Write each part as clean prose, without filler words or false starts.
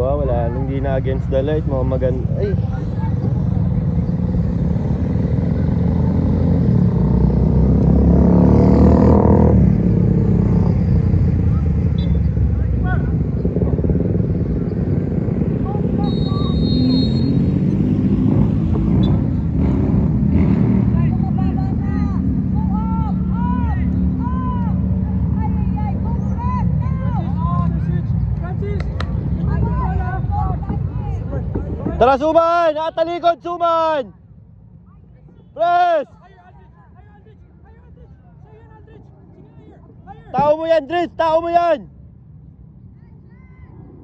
ba? Wala, hindi na against the light, mga maganda. Ay! Tara, Suman! Nakatalikod, Suman! Press! Tao mo yan, Dritz! Tao mo yan!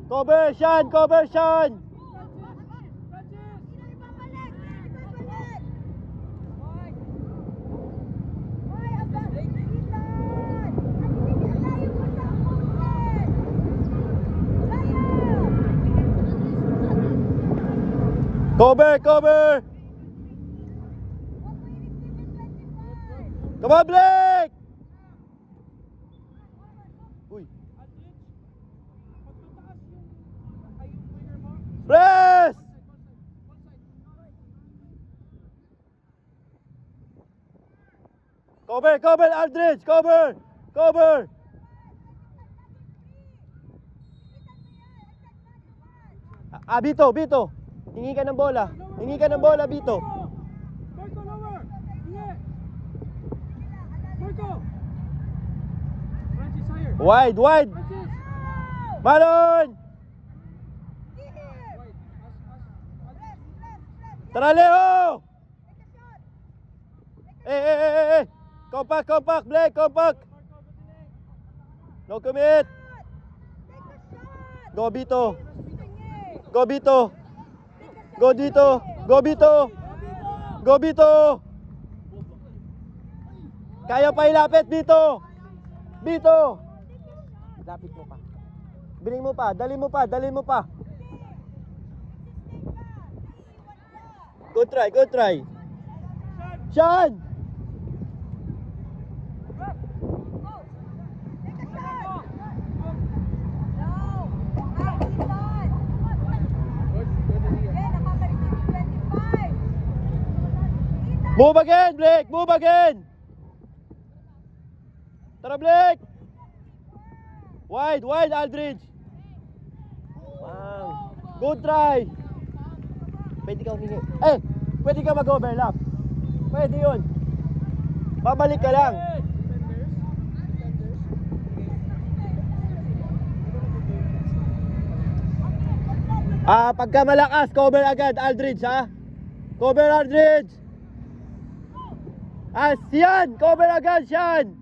Cover, Sean! Cover, Sean! Cover, cover! Come on, Blake! Uy. Press! Cover, cover, Aldridge! Cover! Cover! Bito, Bito! Hingi ka ng bola. Hingi ka ng bola, Bito. Marco, lower. Hingi. Marco. Francis, higher. Wide, wide. Francis. Malon! Tara, Leo! Compact, compact, Blake, compact. No commit. Go, Bito. Go, Bito. Go dito! Go Bito! Go Bito! Kaya pa ilapit, Bito! Bito! Lapit mo pa. Biling mo pa, dali mo pa, dali mo pa. Good try, good try. Sean! Move again, Blake! Move again! Tara, Blake! Wide, wide, Aldridge! Wow! Good try! Pwede ka humingi. Pwede ka mag-overlap. Pwede yun. Babalik ka lang. Pagka malakas, cover agad, Aldridge, ha? Cover, Aldridge! Sian! Cover agad, Sian!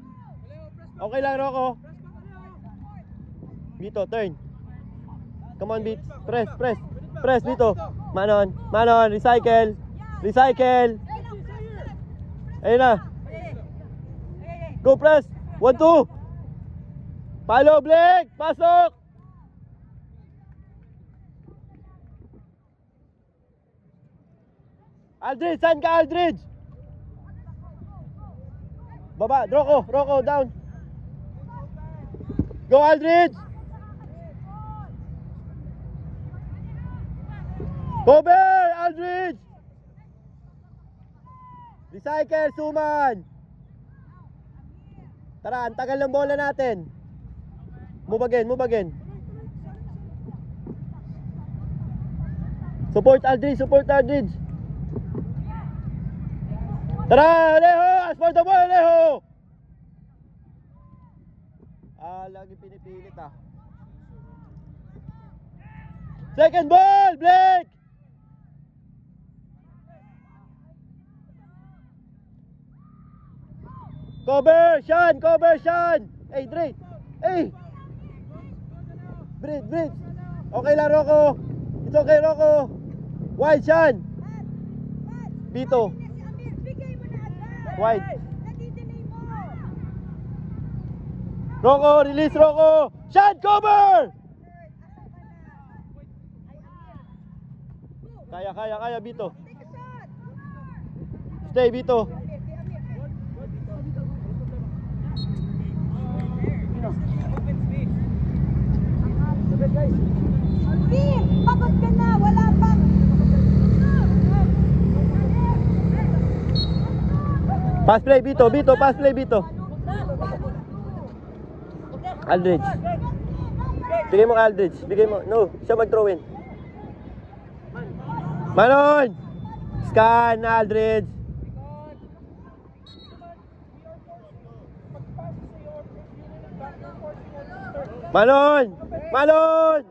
Okay lang, Rocco. Bito, turn. Come on, Beat. Press, press. Press, Bito. Manon, Manon, recycle. Recycle. Ayun na. Go, press. 1-2. Follow, Blake. Pasok. Aldridge, saan ka, Aldridge? Baba, Rocco, down. Go, Aldridge! Cover, Aldridge! Recycle, Suman! Tara, ang tagal ng bola natin. Move again, move again. Support, Aldridge, support, Aldridge. Tara, Alejo! As for the ball, Alejo! Lagi pinipilit, Second ball, Blake! Cover, Sean! Cover, Sean! Hey, Dre! Hey! Bridge! Okay lang, Rocco! It's okay, Rocco! Wide, Sean! Bito! Wide. Rocco, release Rocco. Shot, cover! Kaya, Bito. Stay, Bito. Open space. Umabot ka na, wala pang. Pass play, Bito, pass play, Bito. Aldridge. Bigay mo kay Aldridge. Bigay mo. No, siya mag-throw in. Manon! Scan na Aldridge. Manon! Manon!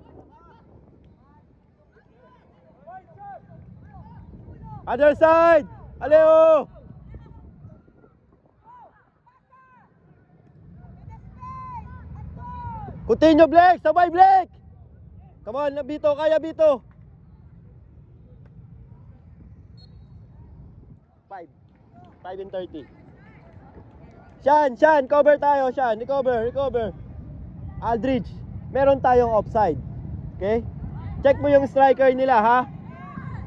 Other side! Aleo! Continue, Blake! Sabay, Blake! Come on, Bito, kaya Bito. 5 and 30. Shan, cover tayo, Shan. Recover. Aldridge, meron tayong offside. Okay? Check mo yung striker nila, ha?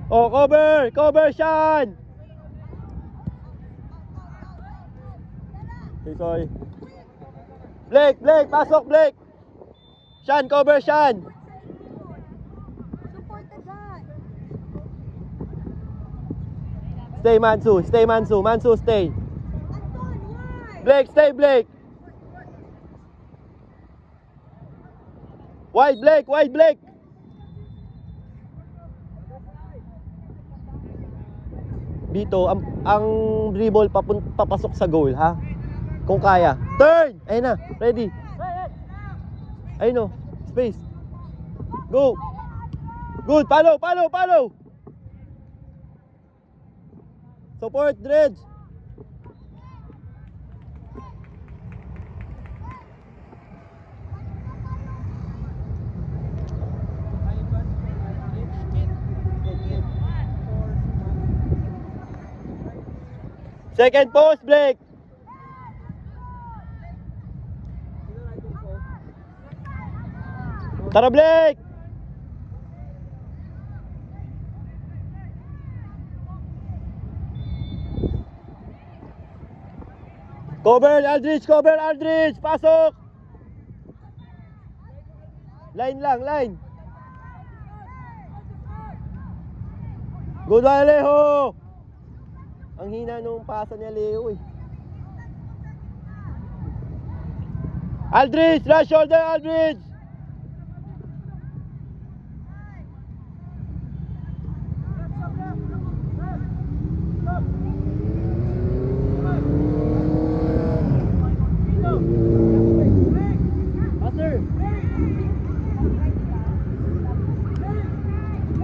Oh, cover, Shan! Okay, sorry. Blake, pasok, Blake! Shan, cover, Shan! Support agad. Stay, Mansu, stay. Anton, why? Blake, stay, Blake! Wide, Blake! Bito, ang dribble papasok sa goal, ha? Kung kaya. Turn! Ayun na, ready. Ayun no, space. Go! Good, follow! Support, Dredge! Second post, Blake! Tara, Blake! Cover, Aldridge! Pasok! Line. Good one, Alejo! Ang hina nung pasa ni Alejo, eh. Aldridge! Last shoulder, Aldridge!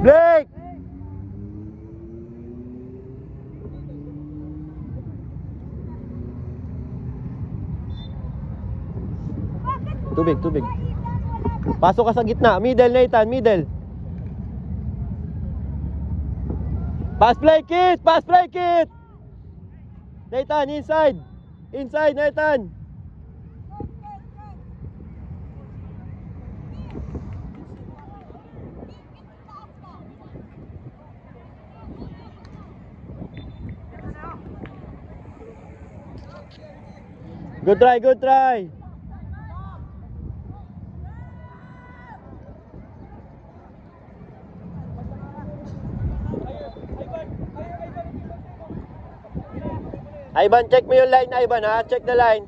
Blake! Tubig. Pasok ka sa gitna. Middle, Nathan, middle. Pass play kit! Nathan, inside, Nathan. Good try. Ivan, check mo yung line, Ivan, ha? Check the line.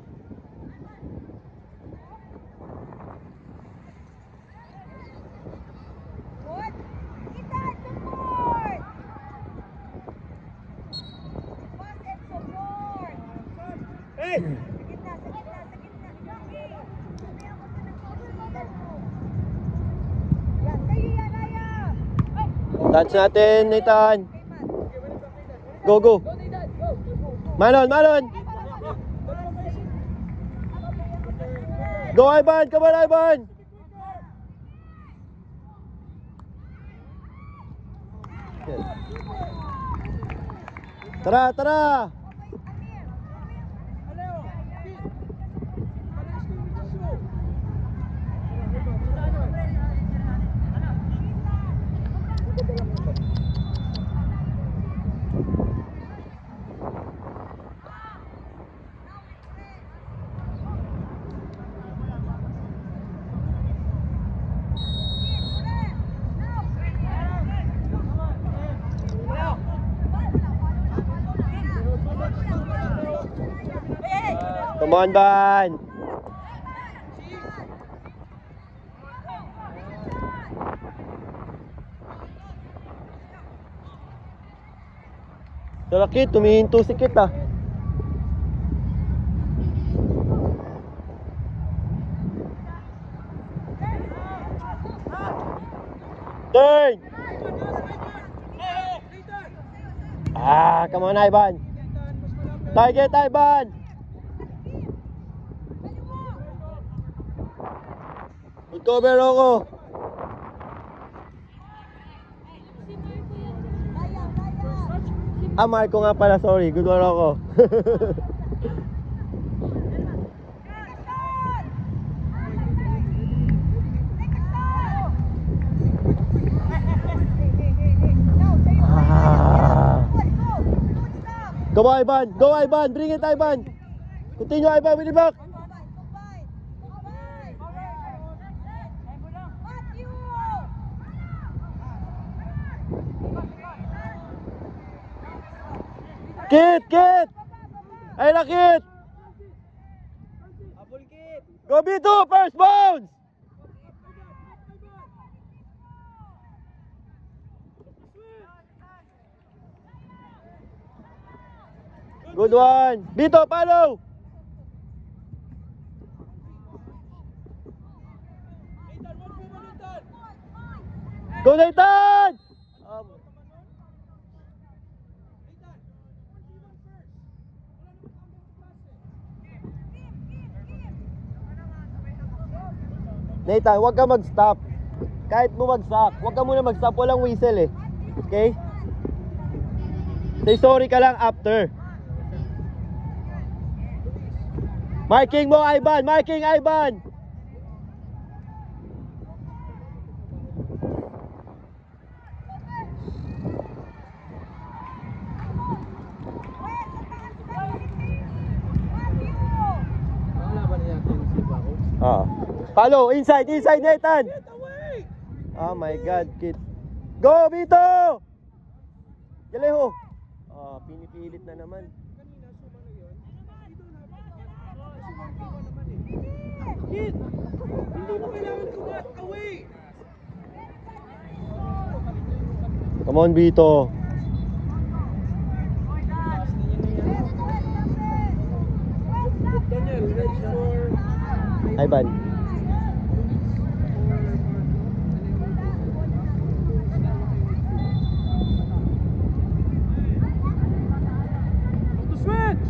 Good. Kita, support. Pass and support. Hey! Sa gitna. Yan, sa'yo yan, Aya. Touch natin, Nathan. Go. Manon. Go, Ivan. Come on, Ivan. Tara. Come on, Ban. Sarakit, tumihinto si Kit ah. Turn! Come on, Ivan. Target, Ivan. Good cover, Rocco. Marco nga pala, sorry. Good one, Rocco. Go, Ivan. Go, Ivan. Bring it, Ivan. Continue, Ivan. With the back. Kit, Kit. Ay na, Kit. Go, B2. First bounce. Good one. Bito, follow. Go, Nathan. Nathan, huwag ka mag-stop. Kahit bumagsak, huwag ka muna mag-stop. Walang whistle eh. Okay? Say sorry ka lang after. Marking mo, Ivan! Marking, Ivan! Follow, inside, inside, Nathan! Oh my God, kid. Go, Vito! Galeho! Pinipilit na naman. Hindi mo kailangan away. Come on, Vito. Daniel, ready for Ivan. switch.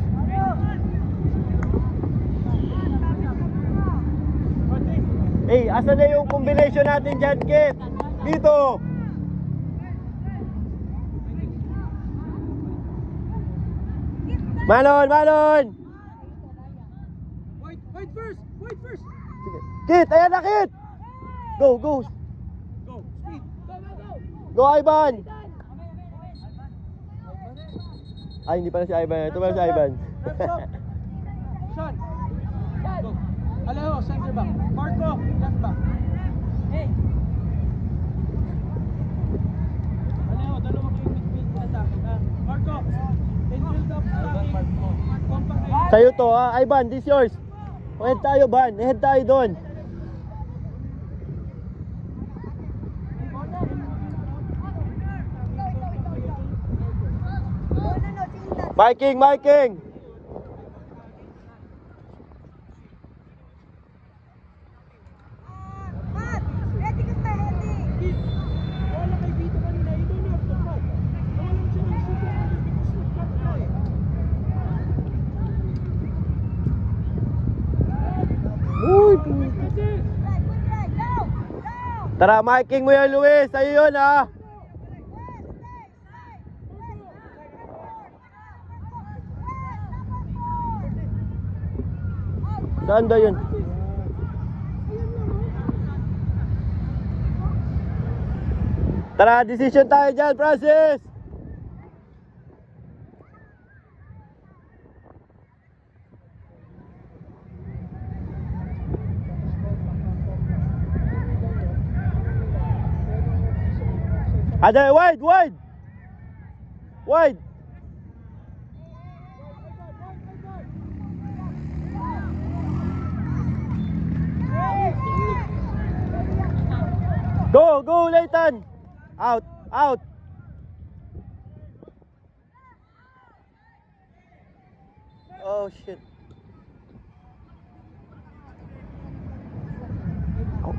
Hey, asan na yung combination natin dyan, Kit? Dito! Malon, Malon! Wait first! Wait first! Sige. Kit, ayan na, Kit! Go, go! Go! Speed! Go, go, go! Go, Ivan! Ay, hindi pala si Ivan. Ito pala si Ivan. Sean! Go! Alejo, center back. Marco, left back. Hey! Alejo, dalawa kayo midfield attack. Marco, infield up attacking. Compact. Sa'yo to, ha? Ivan, this yours. Head tayo, Van. Head tayo doon. Marking, marking! Pat, ready ka sa heading. Wala kay Vito kanina. You don't have to cut. Nawalan siya ng shoot because you cut na eh. Uy! That's it. Right, good right. Down, down. Tara, marking mo yan, Luis. Sa'yo yun, ha? Saan ba yun? Tara, decision tayo dyan, Francis! Ada, wide, wide! Wide! go, Leighton. Out, out. Oh, shit. Oh.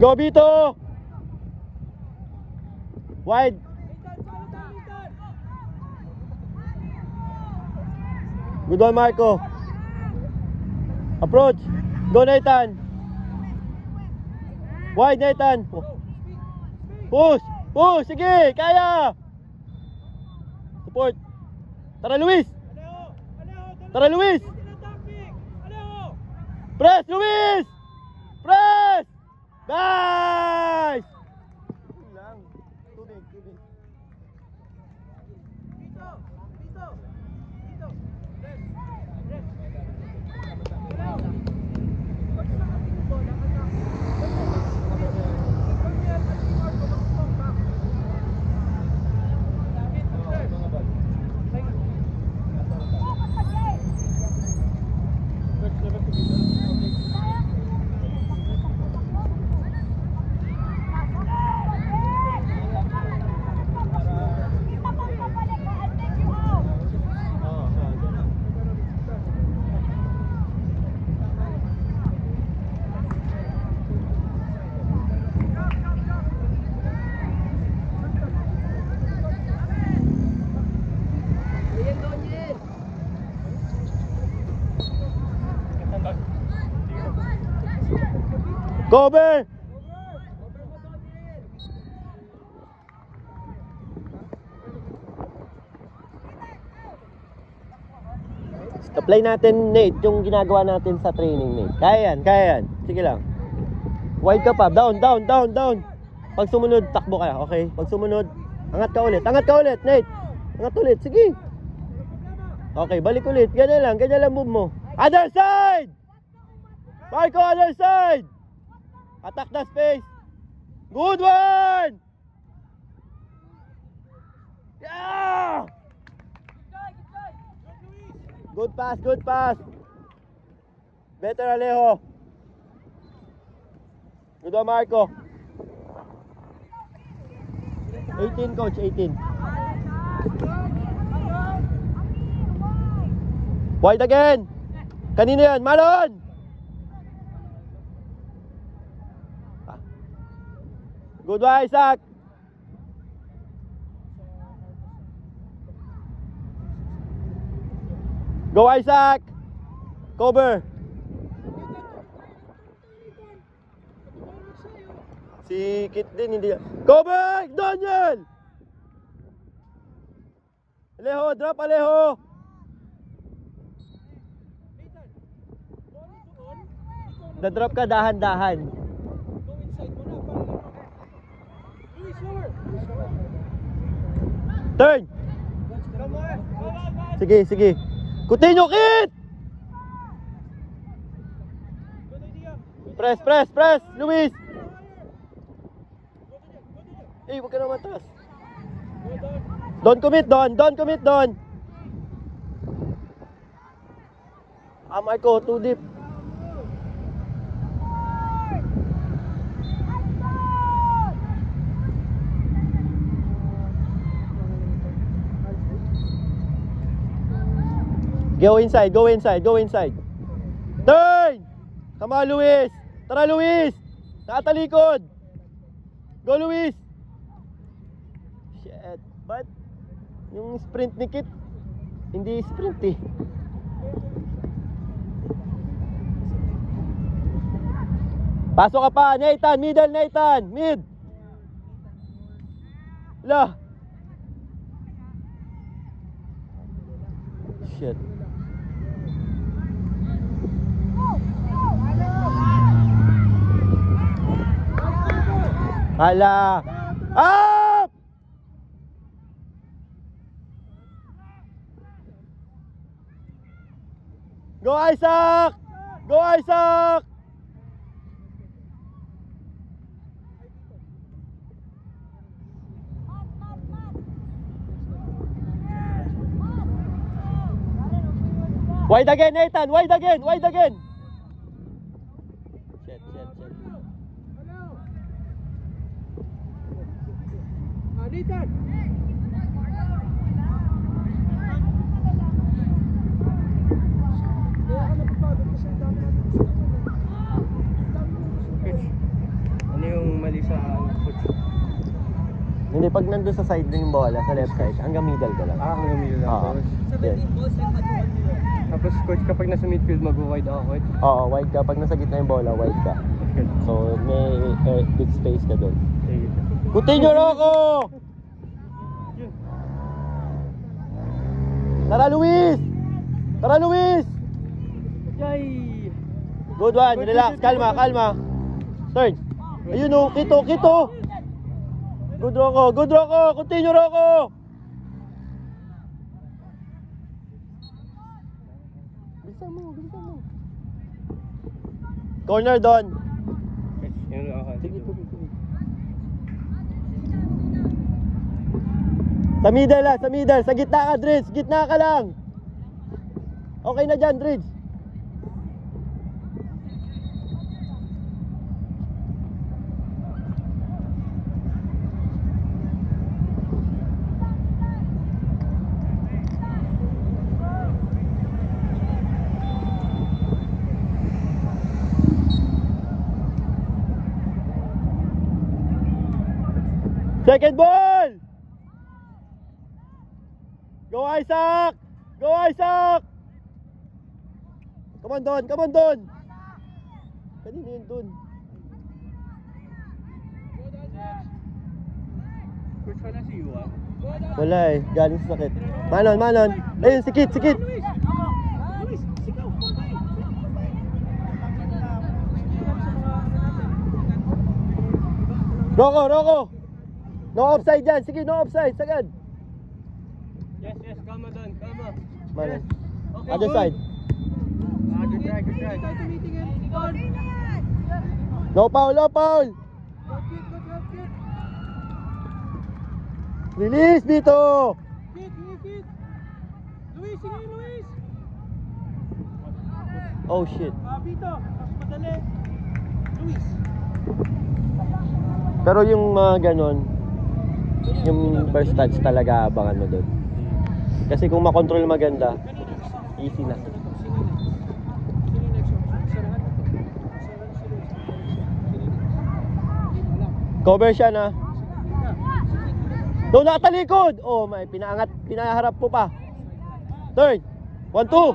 Go, Bito! Wide. Good one, Marco. Approach. Go, Nathan. Wide, Nathan. Push. Push. Sige, kaya. Support. Tara, Luis. Tara, Luis. Press, Luis. Press. Nice! Lang. Tubig, tubig. Dito! Dito! Dito! Rest! Rest! Hello! Pag sa ating bola, anak. Pag may ating Marco, mag-stop back. Cover! Apply natin, Nate, yung ginagawa natin sa training, Nate. Kaya yan, kaya yan. Sige lang. Wide ka pa. Down, down, down, down. Pag sumunod, takbo ka. Okay? Pag sumunod, angat ka ulit. Angat ka ulit, Nate. Angat ulit. Sige. Okay, balik ulit. Ganyan lang move mo. Other side! Marco, other side! Attack the space. Good one! Yeah! Good pass, good pass. Better, Alejo. Good one, Marco. 18, coach, 18. Wide again. Kanino yan? Malon! Good one, Isaac. Go, Isaac. Cover. Si Kit din, hindi. Cover! Daniel! Alejo, drop, Alejo. Da-drop ka dahan-dahan. Turn! Sige, sige. Coutinho, Kit! Press, press, press! Luis! Eh, huwag ka naman taas. Don't commit, Don! Don't commit, Don! Marco, too deep. Go inside, go inside, go inside. Turn! Come on, Luis! Tara, Luis! Nakatalikod! Go, Luis! Shit, but yung sprint ni Kit, hindi sprint eh. Pasok ka pa, Nathan! Middle, Nathan! Mid! La! Shit. Hala! Up! Go Isaac! Go Isaac! Wide again, Nathan! Wide again! Wide again! Shit. Nathan! Kaya ka napapagod kasi ang dami natin gusto naman. Coach, ano yung mali sa coach? Hindi, pag nandun sa side na yung bola, sa left side, hanggang middle ka lang. Hanggang middle lang, Oo. coach. Yes. Tapos coach, kapag nasa midfield, mag-wide ako, coach. Oo, wide ka. Pag nasa gitna yung bola, wide ka. So, may big space ka doon. Sige. Continue, Rocco! Tara, Luis! Tara, Luis! Yay! Good one. Relax. Kalma. Turn. Ayun o. Kito. Good, Rocco. Continue, Rocco. Bilisan mo. Corner doon. Coach, yun lang ako. Sige. Sa middle. Sa gitna ka, Dridge. Gitna ka lang. Okay na dyan, Dridge. Second ball! Go Isaac! Come on doon! Kanina yun doon. Coach, wala si Yuan. Wala eh, galing sa sakit. Manon! Ayun, sikit! Luis, sigaw! Rocco! No offside dyan! Sige, no offside! Sagad! Yes, kama doon, kama. Manon. Okay, Other good. side. Good try. Tayo tumitingin. Don! No foul! Good. Release dito! Hit! Luis, sige Luis! Oh shit. Vito, mas madali. Luis. Pero yung mga ganon, yung first touch talaga abangan mo doon. Kasi kung makontrol maganda, easy na. Sino next option? Sa lahat na to. Cover siya na. Doon nakatalikod! Oh, may pinaharap po pa. Third. 1-2.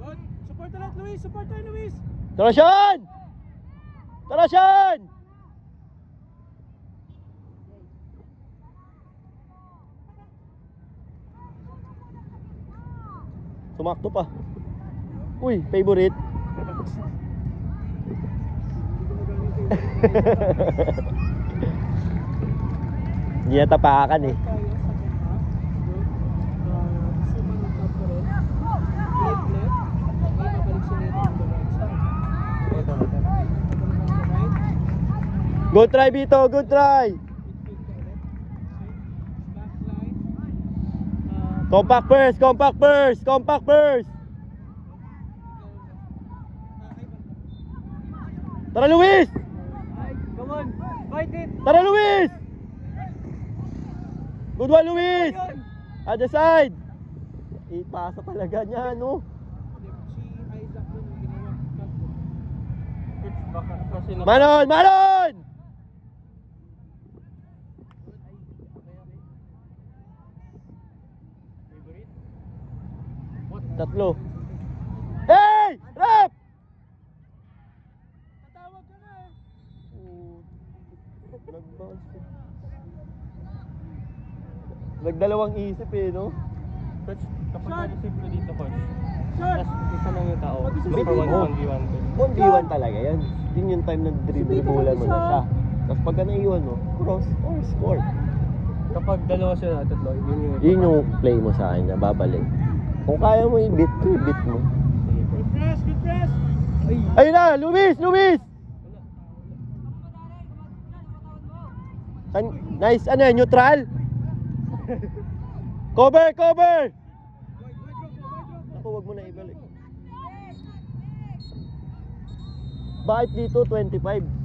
Good. Support ulit Luis, support tayo Luis. Tara Sean! Sumakto pa. Uy, favorite. Hindi na tapakan eh. Tayo sa half. Good. Suman ng top pa rin. Left. May babalik si Neto on the right side. Right. Good try, Vito. Good try. Compact first. Tara, Luis! Come on, fight it! Tara, Luis! Good one, Luis! Other side! Ipasa talaga niya, no? Si Isaac dun yung ginawa. Coach, baka kasi Manon! favorite? Tatlo. Hey! Rep! Tatawag ka na eh. Nag-bounce. Nagdalawang isip eh, no? Coach, kapag na-receive ko dito, coach, Shot! tas isa lang yung tao, Mag-isa basta dito. 1v1, coach. 1v1 talaga yan. Yun yung time na dribble mo na siya. Tapos pagka naiwan mo, cross or score. Kapag dalawa sila at tatlo, Yun yung play mo sa akin na babalik. Kung kaya mo i-beat ko, i-beat mo. Good press, good press! Ay! Ayun na! Lumis! Lumis! Nice! Ano yan? Neutral? Cover! Cover! Ako, wag mo na ibalik. Bakit dito 25?